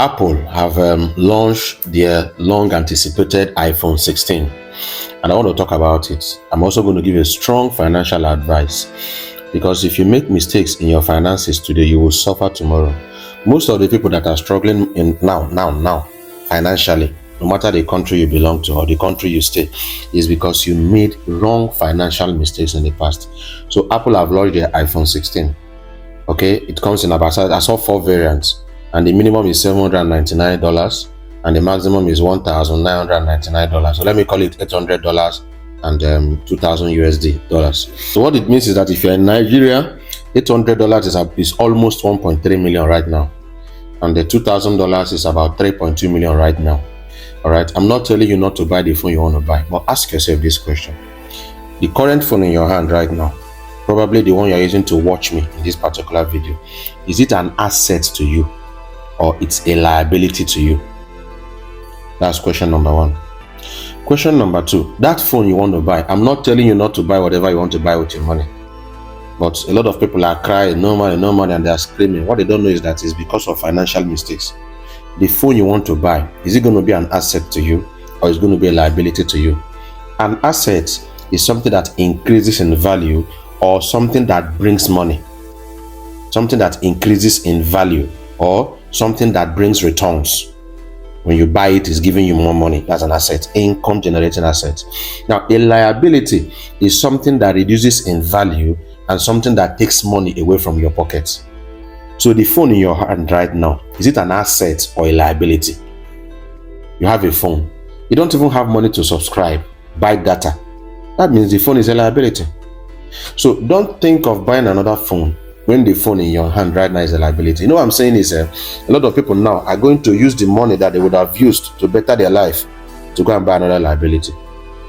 Apple have launched their long anticipated iPhone 16, and I want to talk about it. I'm also going to give a strong financial advice, because if you make mistakes in your finances today, you will suffer tomorrow. Most of the people that are struggling in now financially, no matter the country you belong to or the country you stay, is because you made wrong financial mistakes in the past. So Apple have launched their iPhone 16. Okay, it comes in about, I saw 4 variants, and the minimum is $799 and the maximum is $1,999. So let me call it $800 and 2,000 USD dollars. So what it means is that if you're in Nigeria, $800 is almost 1.3 million right now, and the $2,000 is about 3.2 million right now. All right, I'm not telling you not to buy the phone you want to buy, but ask yourself this question: the current phone in your hand right now, probably the one you're using to watch me in this particular video, is it an asset to you or it's a liability to you? That's question number 1. Question number 2, that phone you want to buy, I'm not telling you not to buy whatever you want to buy with your money, but a lot of people are crying, no money, and they are screaming. What they don't know is that it's because of financial mistakes. The phone you want to buy, is it going to be an asset to you or is it going to be a liability to you? An asset is something that increases in value, or something that brings money, something that increases in value, or something that brings returns. When you buy it, it's giving you more money. That's an asset, income generating asset. Now, a liability is something that reduces in value and something that takes money away from your pocket. So the phone in your hand right now, is it an asset or a liability? You have a phone, you don't even have money to subscribe, buy data. That means the phone is a liability. So don't think of buying another phone when the phone in your hand right now is a liability. You know what I'm saying is a lot of people now are going to use the money that they would have used to better their life to go and buy another liability.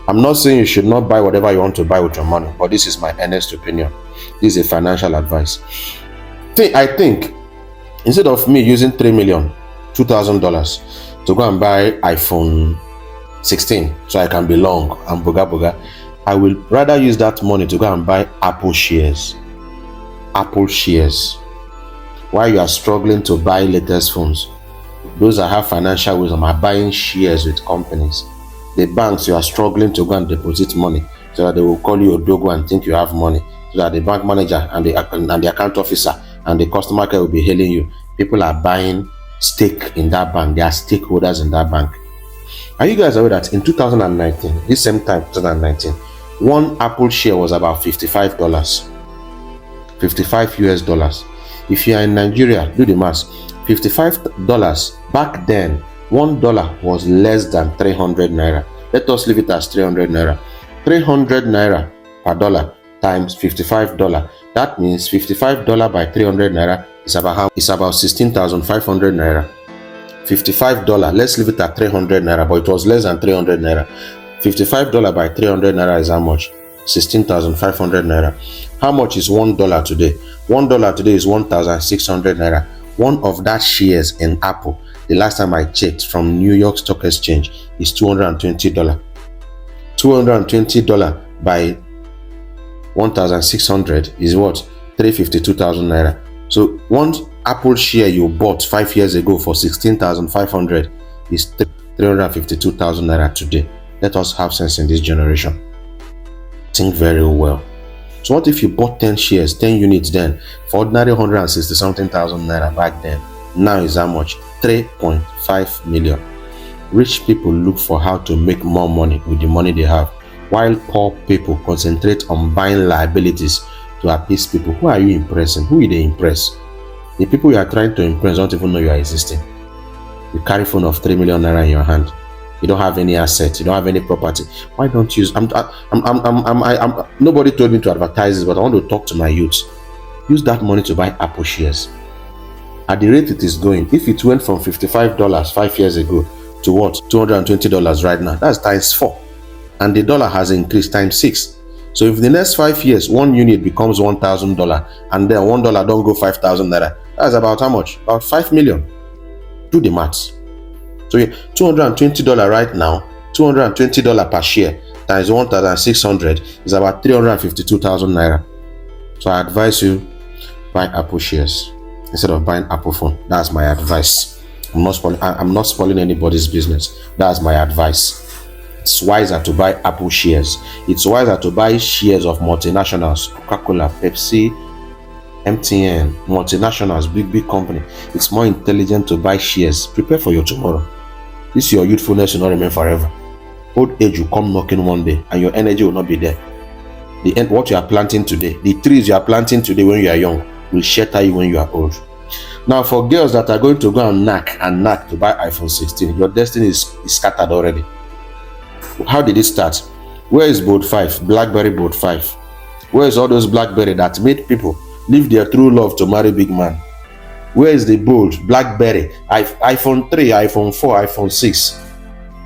I'm not saying you should not buy whatever you want to buy with your money, but this is my honest opinion. This is a financial advice. I think instead of me using $3,002,000 to go and buy iPhone 16 so I can be long and boga, I will rather use that money to go and buy Apple shares. Apple shares. While you are struggling to buy latest phones, those that have financial wisdom are buying shares with companies. The banks, you are struggling to go and deposit money so that they will call you Odogo and think you have money, so that the bank manager and the account officer and the customer care will be hailing you. People are buying stake in that bank. They are stakeholders in that bank. Are you guys aware that in 2019, this same time, 2019, one Apple share was about $55, 55 US dollars. If you are in Nigeria, do the math. $55 back then, $1 was less than 300 naira. Let us leave it as 300 naira. 300 naira per dollar times $55. That means $55 by 300 naira is about how? It's about 16,500 naira. $55. Let's leave it at 300 naira, but it was less than 300 naira. $55 by 300 naira is how much? 16,500 naira. How much is $1 today? $1 today is 1,600 naira. One of that shares in Apple, the last time I checked from New York Stock Exchange, is $220. $220 by 1,600 is what? 352,000 naira. So one Apple share you bought 5 years ago for 16,500 is 352,000 naira today. Let us have sense in this generation. Think very well. So what if you bought 10 shares, 10 units then for ordinary 160 something thousand naira back then? Now is how much? 3.5 million. Rich people look for how to make more money with the money they have, while poor people concentrate on buying liabilities to appease people. Who are you impressing? Who will they impress? The people you are trying to impress don't even know you are existing. You carry a phone of 3 million naira in your hand. You don't have any assets. You don't have any property. Why don't you use? Nobody told me to advertise this, but I want to talk to my youth. Use that money to buy Apple shares. At the rate it is going, if it went from $55 5 years ago to what? $220 right now, that's times 4, and the dollar has increased times 6. So if the next 5 years one unit becomes $1,000 and then $1 don't go 5,000 naira, that's about how much? About 5 million. Do the maths. So $220 right now, $220 per share times 1,600 is about 352,000 naira. So I advise you buy Apple shares instead of buying Apple phone. That's my advice. I'm not spoiling anybody's business. That's my advice. It's wiser to buy Apple shares. It's wiser to buy shares of multinationals, Coca-Cola, Pepsi, MTN, multinationals, big company. It's more intelligent to buy shares. Prepare for your tomorrow. This your youthfulness will not remain forever. Old age will come knocking one day, and your energy will not be there. The end, what you are planting today, the trees you are planting today when you are young, will shelter you when you are old. Now, for girls that are going to go and knack to buy iPhone 16, your destiny is scattered already. How did it start? Where is Bold 5? BlackBerry Bold 5. Where is all those BlackBerry that made people leave their true love to marry big man? Where is the Bold, BlackBerry, iPhone 3, iPhone 4, iPhone 6?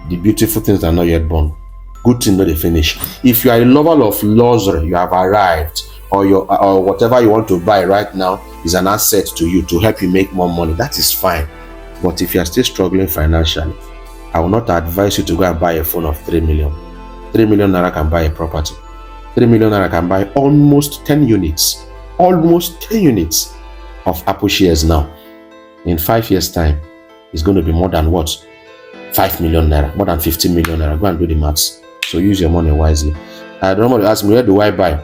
The beautiful things are not yet born. Good thing not they finish. If you are a lover of luxury, you have arrived, or whatever you want to buy right now is an asset to you to help you make more money. That is fine. But if you are still struggling financially, I will not advise you to go and buy a phone of 3 million. 3 million naira can buy a property. 3 million naira can buy almost 10 units. Almost 10 units of Apple shares now. In 5 years' time, it's going to be more than what? 5 million naira, more than 15 million naira. Go and do the maths. So use your money wisely. I don't want to ask me, where do I buy?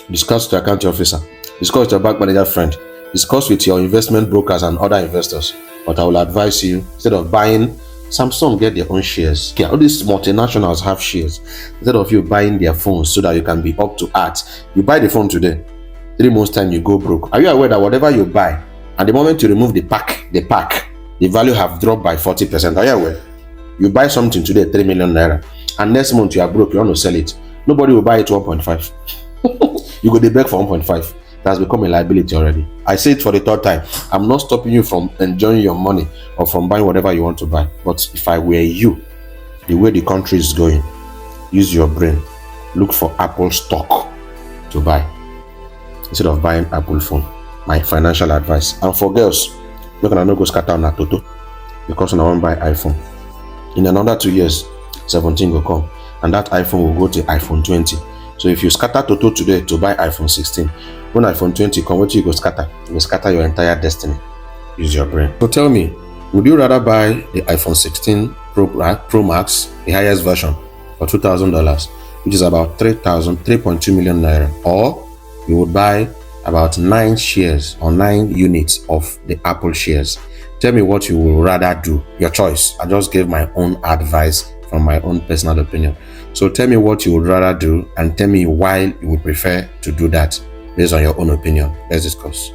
Discuss with your account officer. Discuss with your bank manager friend. Discuss with your investment brokers and other investors. But I will advise you, instead of buying, Samsung get their own shares. Okay, all these multinationals have shares. Instead of you buying their phones so that you can be up to art, you buy the phone today. 3 months time you go broke. Are you aware that whatever you buy, at the moment you remove the pack, the value have dropped by 40%? Are you aware? You buy something today, 3 million naira, and next month you are broke, you want to sell it. Nobody will buy it 1.5. You go dey beg for 1.5. It has become a liability already. I say it for the third time. I'm not stopping you from enjoying your money or from buying whatever you want to buy. But if I were you, the way the country is going, use your brain. Look for Apple stock to buy instead of buying Apple phone. My financial advice. And for girls, look, I no go scatter on a toto because I want to buy iPhone. In another 2 years, 17 will come, and that iPhone will go to iPhone 20. So if you scatter toto today to buy iPhone 16, when iPhone 20 come, what you go scatter? You will scatter your entire destiny. Use your brain. So tell me, would you rather buy the iPhone 16 Pro Max, the highest version, for $2,000, which is about 3.2 million naira, or you would buy about 9 shares or 9 units of the Apple shares? Tell me what you would rather do. Your choice. I just gave my own advice from my own personal opinion. So tell me what you would rather do, and tell me why you would prefer to do that based on your own opinion. Let's discuss.